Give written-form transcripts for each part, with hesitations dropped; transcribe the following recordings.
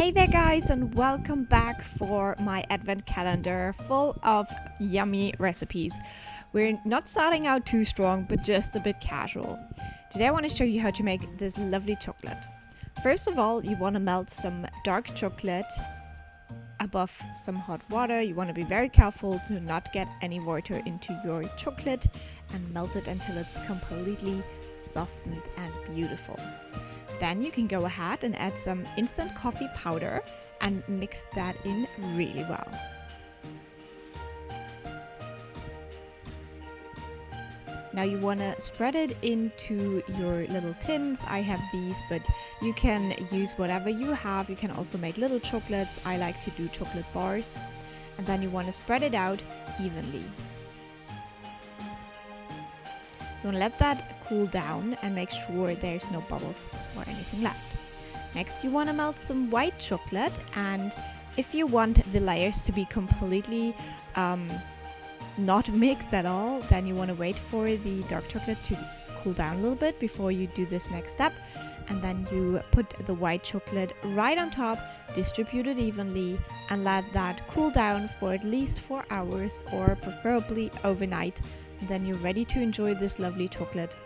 Hey there guys, and welcome back for my advent calendar full of yummy recipes. We're not starting out too strong, but just a bit casual. Today I want to show you how to make this lovely chocolate. First of all, you want to melt some dark chocolate above some hot water. You want to be very careful to not get any water into your chocolate and melt it until it's completely softened and beautiful. Then you can go ahead and add some instant coffee powder and mix that in really well. Now you want to spread it into your little tins. I have these, but you can use whatever you have. You can also make little chocolates. I like to do chocolate bars. And then you want to spread it out evenly. You want to let that cool down and make sure there's no bubbles or anything left. Next, you want to melt some white chocolate, and if you want the layers to be completely not mixed at all, then you want to wait for the dark chocolate to cool down a little bit before you do this next step. And then you put the white chocolate right on top, distribute it evenly, and let that cool down for at least 4 hours or preferably overnight. Then you're ready to enjoy this lovely chocolate.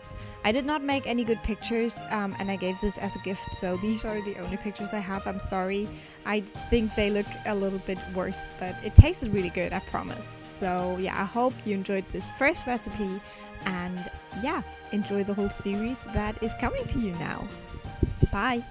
I did not make any good pictures and I gave this as a gift, so these are the only pictures I have. I'm sorry. I think they look a little bit worse, but it tasted really good, I promise. So yeah, I hope you enjoyed this first recipe, and yeah, enjoy the whole series that is coming to you now. Bye!